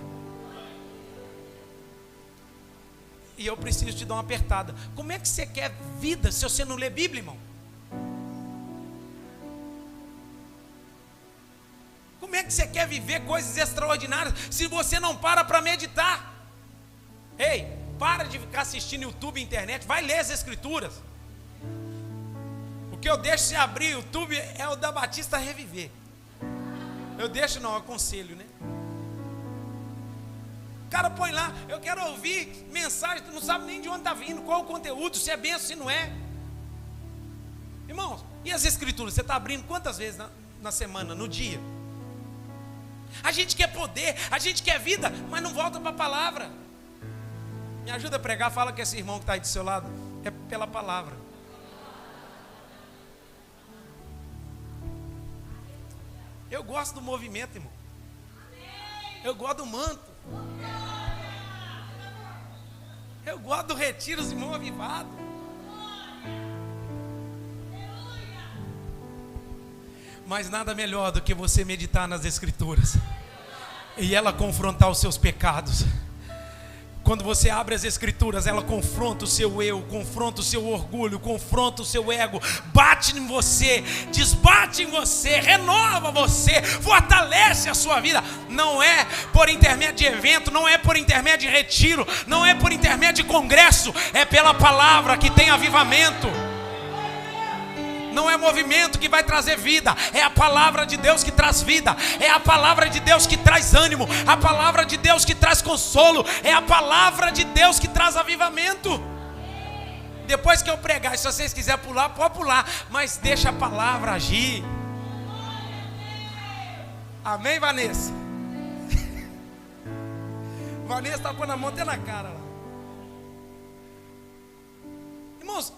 E eu preciso te dar uma apertada. Como é que você quer vida se você não lê Bíblia, irmão? Como é que você quer viver coisas extraordinárias se você não para meditar? Ei, para de ficar assistindo YouTube e internet, vai ler as Escrituras. O que eu deixo você abrir o YouTube é o da Batista Reviver. Eu deixo não, eu aconselho, né? O cara põe lá: eu quero ouvir mensagem, tu não sabe nem de onde está vindo, qual o conteúdo, se é benção, se não é. Irmãos, e as Escrituras? Você está abrindo quantas vezes na semana, no dia? A gente quer poder, a gente quer vida, mas não volta para a palavra. Me ajuda a pregar, fala que esse irmão que está aí do seu lado é pela palavra. Eu gosto do movimento, irmão. Eu gosto do manto. Eu gosto do retiro, os irmãos avivados. Mas nada melhor do que você meditar nas Escrituras e ela confrontar os seus pecados. Quando você abre as Escrituras, ela confronta o seu eu, confronta o seu orgulho, confronta o seu ego, bate em você, desbate em você, renova você, fortalece a sua vida. Não é por intermédio de evento, não é por intermédio de retiro, não é por intermédio de congresso, é pela palavra que tem avivamento. Não é movimento que vai trazer vida, é a palavra de Deus que traz vida, é a palavra de Deus que traz ânimo, a palavra de Deus que traz consolo, é a palavra de Deus que traz avivamento. Depois que eu pregar, se vocês quiserem pular, pode pular, mas deixa a palavra agir. Amém, Vanessa? Vanessa está pondo a mão até na cara lá. Irmãos,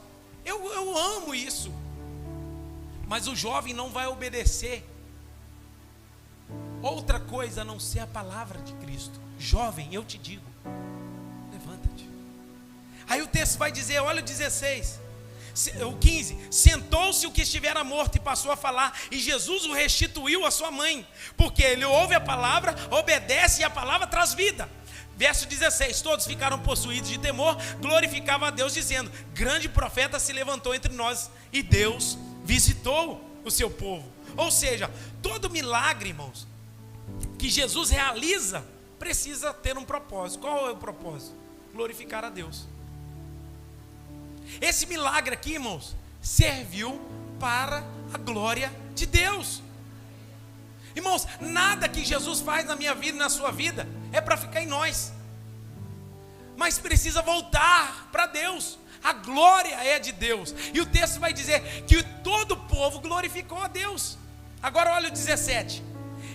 eu amo isso. Mas o jovem não vai obedecer outra coisa a não ser a palavra de Cristo. Jovem, eu te digo, levanta-te. Aí o texto vai dizer, olha o 16, o 15: sentou-se o que estivera morto e passou a falar, e Jesus o restituiu à sua mãe, porque ele ouve a palavra, obedece, e a palavra traz vida. Verso 16: todos ficaram possuídos de temor, glorificavam a Deus, dizendo: grande profeta se levantou entre nós, e Deus visitou o seu povo. Ou seja, todo milagre, irmãos, que Jesus realiza, precisa ter um propósito. Qual é o propósito? Glorificar a Deus. Esse milagre aqui, irmãos, serviu para a glória de Deus. Irmãos, nada que Jesus faz na minha vida e na sua vida é para ficar em nós, mas precisa voltar para Deus. A glória é de Deus. E o texto vai dizer que todo o povo glorificou a Deus. Agora olha o 17.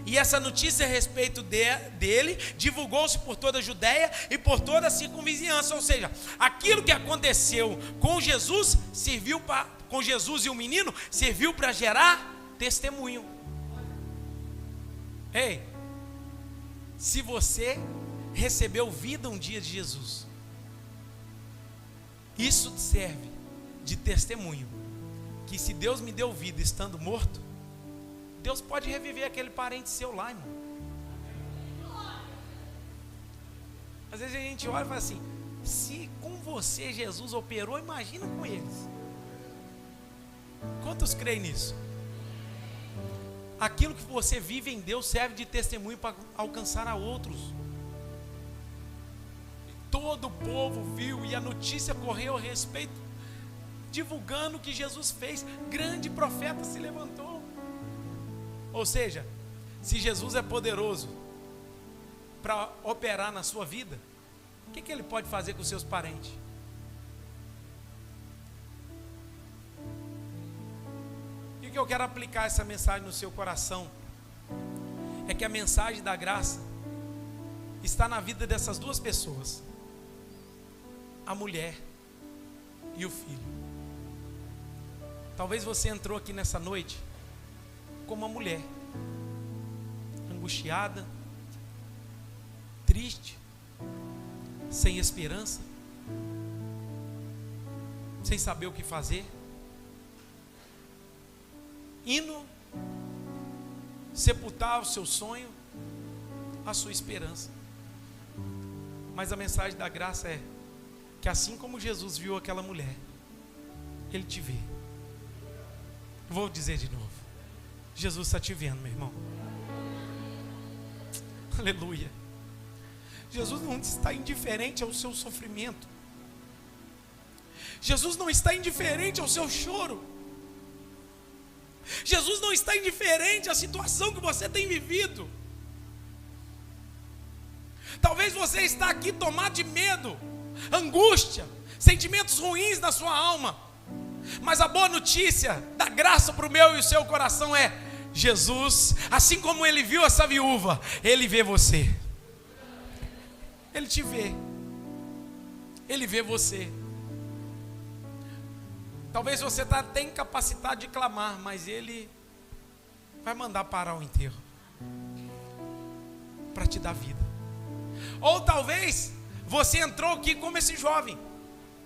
E essa notícia a respeito dele divulgou-se por toda a Judéia e por toda a circunvizinhança. Ou seja, aquilo que aconteceu com Jesus com Jesus e o menino serviu para gerar testemunho. Ei, se você recebeu vida um dia de Jesus, isso serve de testemunho, que se Deus me deu vida estando morto, Deus pode reviver aquele parente seu lá, irmão. Às vezes a gente olha e fala assim: se com você Jesus operou, imagina com eles. Quantos creem nisso? Aquilo que você vive em Deus serve de testemunho para alcançar a outros. Todo o povo viu e a notícia correu a respeito, divulgando o que Jesus fez. Grande profeta se levantou. Ou seja, se Jesus é poderoso para operar na sua vida, o que ele pode fazer com os seus parentes? E o que eu quero aplicar essa mensagem no seu coração é que a mensagem da graça está na vida dessas duas pessoas, a mulher e o filho. Talvez você entrou aqui nessa noite como uma mulher, angustiada, triste, sem esperança, sem saber o que fazer, indo sepultar o seu sonho, a sua esperança. Mas a mensagem da graça é que assim como Jesus viu aquela mulher, Ele te vê. Vou dizer de novo: Jesus está te vendo, meu irmão. Aleluia. Jesus não está indiferente ao seu sofrimento. Jesus não está indiferente ao seu choro. Jesus não está indiferente à situação que você tem vivido. Talvez você está aqui tomado de medo, angústia, sentimentos ruins na sua alma. Mas a boa notícia da graça para o meu e o seu coração é: Jesus, assim como Ele viu essa viúva, Ele vê você. Ele te vê. Ele vê você. Talvez você está até incapacitado de clamar, mas Ele vai mandar parar o enterro para te dar vida. Ou talvez você entrou aqui como esse jovem,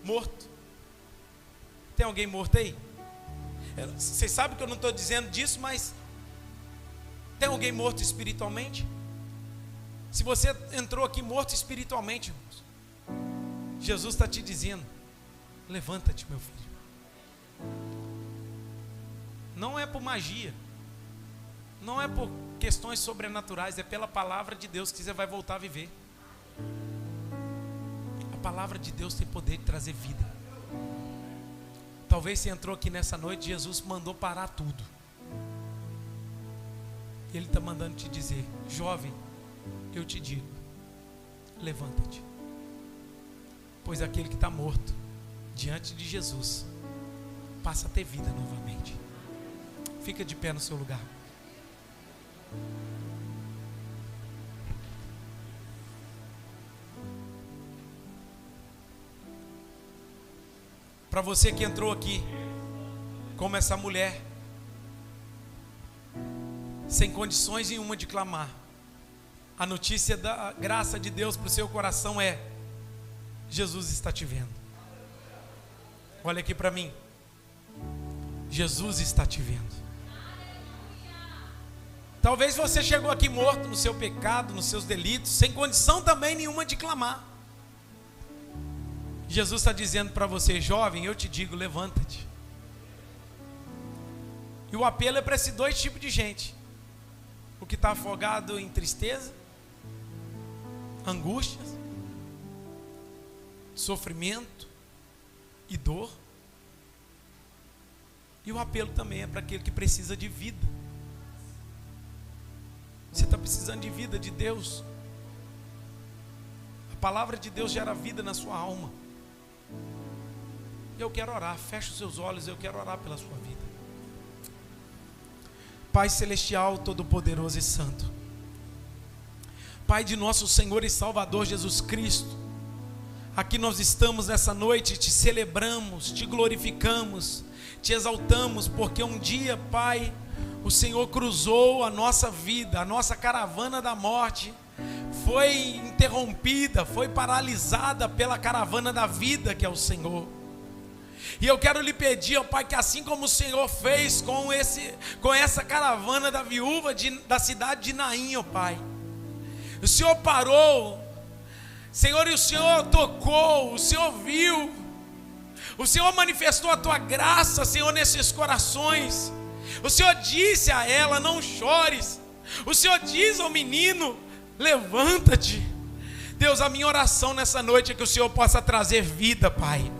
morto. Tem alguém morto aí? Vocês sabem que eu não estou dizendo disso, mas tem alguém morto espiritualmente? Se você entrou aqui morto espiritualmente, irmãos, Jesus está te dizendo: levanta-te, meu filho. Não é por magia, não é por questões sobrenaturais, é pela palavra de Deus que você vai voltar a viver. A palavra de Deus tem poder de trazer vida. Talvez você entrou aqui nessa noite, Jesus mandou parar tudo. Ele está mandando te dizer: jovem, eu te digo, levanta-te. Pois aquele que está morto diante de Jesus passa a ter vida novamente. Fica de pé no seu lugar. Para você que entrou aqui como essa mulher, sem condições nenhuma de clamar, a notícia da graça de Deus para o seu coração é: Jesus está te vendo. Olha aqui para mim. Jesus está te vendo. Talvez você chegou aqui morto no seu pecado, nos seus delitos, sem condição também nenhuma de clamar. Jesus está dizendo para você: jovem, eu te digo, levanta-te. E o apelo é para esses dois tipos de gente: o que está afogado em tristeza, angústias, sofrimento e dor. E o apelo também é para aquele que precisa de vida. Você está precisando de vida de Deus? A palavra de Deus gera vida na sua alma. Eu quero orar, feche os seus olhos, eu quero orar pela sua vida. Pai celestial, todo-poderoso e santo, Pai de nosso Senhor e Salvador Jesus Cristo, aqui nós estamos nessa noite, te celebramos, te glorificamos, te exaltamos, porque um dia, Pai, o Senhor cruzou a nossa vida, a nossa caravana da morte foi interrompida, foi paralisada pela caravana da vida, que é o Senhor. E eu quero lhe pedir, ó Pai, que assim como o Senhor fez com essa caravana da viúva da cidade de Naim, ó Pai, o Senhor parou, Senhor, e o Senhor tocou, o Senhor viu, o Senhor manifestou a tua graça, Senhor, nesses corações. O Senhor disse a ela: não chores. O Senhor diz ao menino: levanta-te. Deus, a minha oração nessa noite é que o Senhor possa trazer vida, Pai.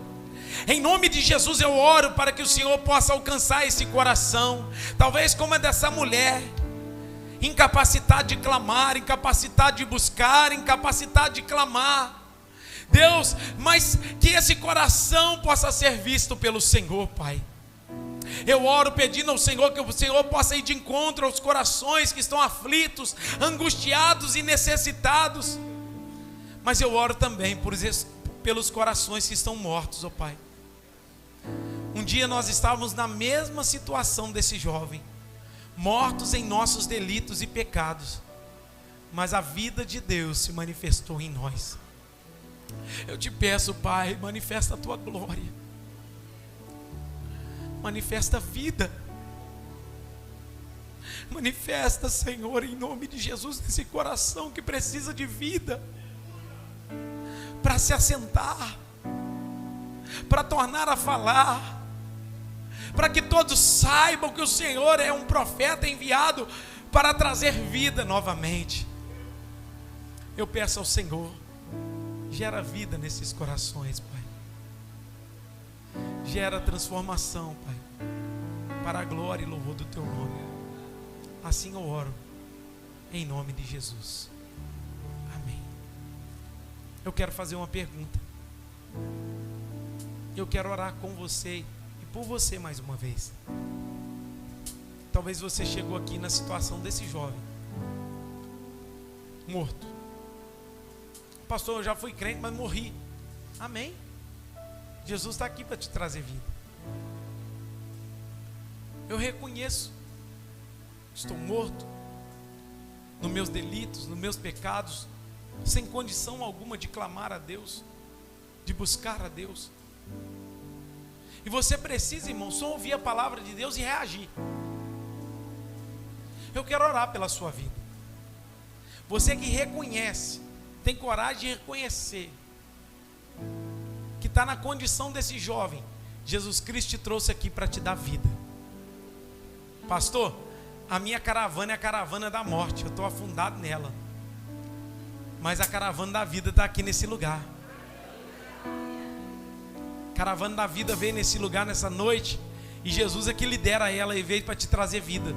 Em nome de Jesus eu oro para que o Senhor possa alcançar esse coração, talvez como é dessa mulher, incapacitado de clamar, incapacitado de buscar, incapacitado de clamar, Deus, mas que esse coração possa ser visto pelo Senhor, Pai. Eu oro pedindo ao Senhor que o Senhor possa ir de encontro aos corações que estão aflitos, angustiados e necessitados. Mas eu oro também pelos corações que estão mortos, ó Pai. Um dia nós estávamos na mesma situação desse jovem, mortos em nossos delitos e pecados, mas a vida de Deus se manifestou em nós. Eu te peço, Pai, manifesta a tua glória, manifesta vida, manifesta, Senhor, em nome de Jesus, nesse coração que precisa de vida, para se assentar, para tornar a falar, para que todos saibam que o Senhor é um profeta enviado para trazer vida novamente. Eu peço ao Senhor, gera vida nesses corações, Pai. Gera transformação, Pai, para a glória e louvor do Teu nome. Assim eu oro, em nome de Jesus. Amém. Eu quero fazer uma pergunta. Eu quero orar com você e por você mais uma vez. Talvez você chegou aqui na situação desse jovem, morto. Pastor, eu já fui crente, mas morri. Amém. Jesus está aqui para te trazer vida. Eu reconheço, estou morto nos meus delitos, nos meus pecados, sem condição alguma de clamar a Deus, de buscar a Deus. E você precisa, irmão, só ouvir a palavra de Deus e reagir. Eu quero orar pela sua vida. Você que reconhece, tem coragem de reconhecer que está na condição desse jovem, Jesus Cristo te trouxe aqui para te dar vida. Pastor, a minha caravana é a caravana da morte, eu estou afundado nela, mas a caravana da vida está aqui nesse lugar. A caravana da vida veio nesse lugar nessa noite, e Jesus é que lidera ela e veio para te trazer vida.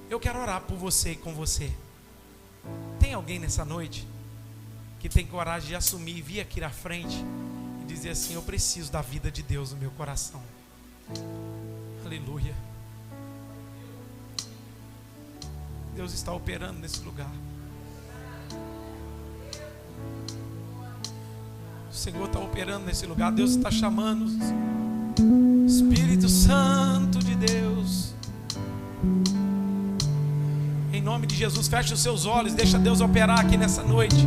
Eu quero orar por você e com você. Tem alguém nessa noite que tem coragem de assumir e vir aqui na frente e dizer assim: eu preciso da vida de Deus no meu coração. Aleluia. Deus está operando nesse lugar. O Senhor está operando nesse lugar. Deus está chamando. Espírito Santo de Deus, em nome de Jesus, feche os seus olhos, deixa Deus operar aqui nessa noite.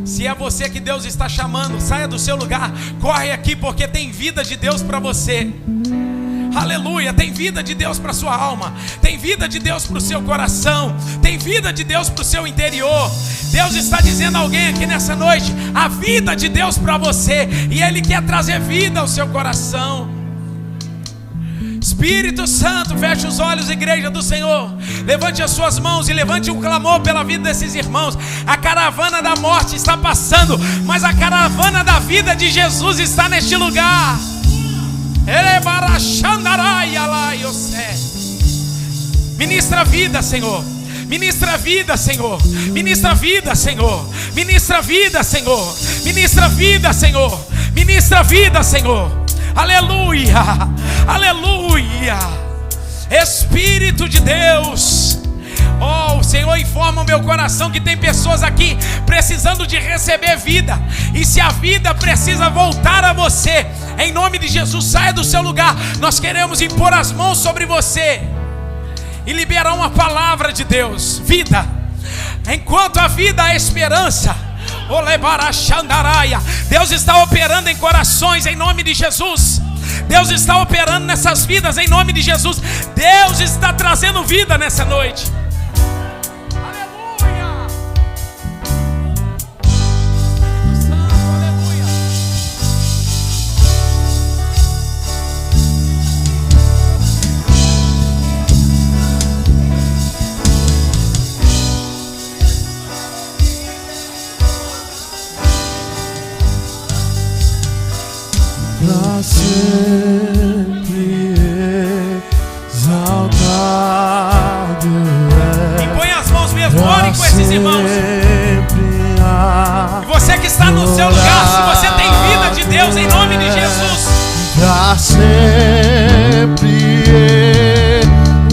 Se é você que Deus está chamando, saia do seu lugar, corre aqui, porque tem vida de Deus para você. Aleluia, tem vida de Deus para sua alma, tem vida de Deus para o seu coração, tem vida de Deus para o seu interior. Deus está dizendo a alguém aqui nessa noite a vida de Deus para você, e Ele quer trazer vida ao seu coração. Espírito Santo, feche os olhos, igreja do Senhor. Levante as suas mãos e levante um clamor pela vida desses irmãos. A caravana da morte está passando, mas a caravana da vida de Jesus está neste lugar. Ministra vida, Senhor. Ministra vida, Senhor. Ministra vida, Senhor. Ministra vida, Senhor. Ministra vida, Senhor. Ministra vida, Senhor. Aleluia. Aleluia. Espírito de Deus. Oh, o Senhor informa o meu coração que tem pessoas aqui precisando de receber vida. E se a vida precisa voltar a você, em nome de Jesus, saia do seu lugar. Nós queremos impor as mãos sobre você e liberar uma palavra de Deus. Vida. Enquanto a vida há esperança. Deus está operando em corações em nome de Jesus. Deus está operando nessas vidas em nome de Jesus. Deus está trazendo vida nessa noite. Pra sempre exaltado é. Impõe as mãos mesmo, orem com esses irmãos. E você que está no seu lugar, se você tem vida de Deus, em nome de Jesus. Pra sempre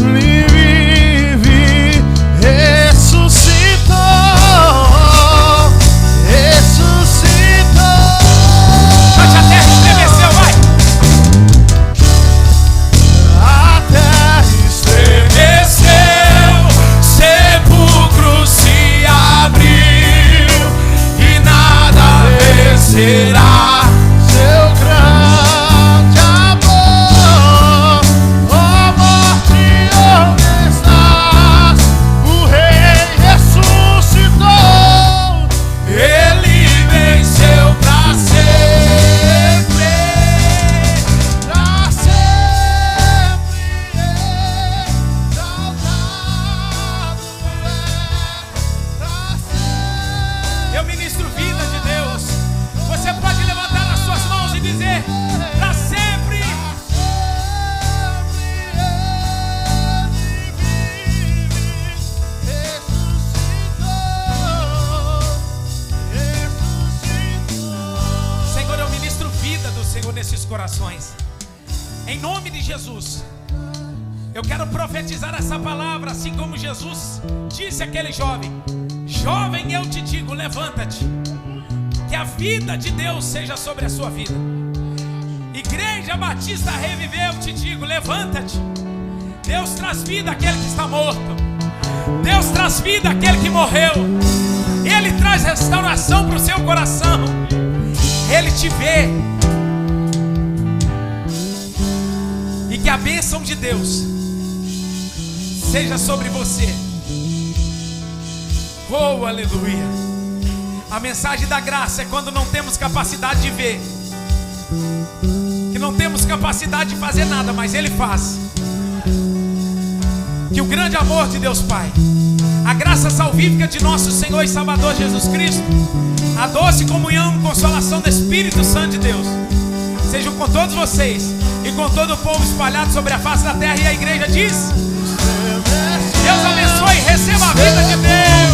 Ele vive, ressuscitou. A terra estremeceu, vai! A terra estremeceu, sepulcro se abriu e nada vencerá seu grande amor. Ó morte, onde estás? O Rei ressuscitou. Ele venceu pra sempre. Pra sempre exaltado é. Pra sempre. Eu ministro vida de Deus. Você pode levantar as suas mãos e dizer: pra sempre. Senhor, eu ministro vida do Senhor nesses corações. Em nome de Jesus. Eu quero profetizar essa palavra, assim como Jesus disse àquele jovem: jovem, eu te digo, levanta-te. Que a vida de Deus seja sobre a sua vida. Igreja Batista Reviver, eu te digo, levanta-te. Deus traz vida àquele que está morto. Deus traz vida àquele que morreu. Ele traz restauração para o seu coração. Ele te vê. E que a bênção de Deus seja sobre você. Oh, aleluia. A mensagem da graça é quando não temos capacidade de ver, que não temos capacidade de fazer nada, mas Ele faz. Que o grande amor de Deus Pai, a graça salvífica de nosso Senhor e Salvador Jesus Cristo, a doce comunhão e consolação do Espírito Santo de Deus sejam com todos vocês e com todo o povo espalhado sobre a face da terra. E a igreja diz: Deus abençoe e receba a vida de Deus.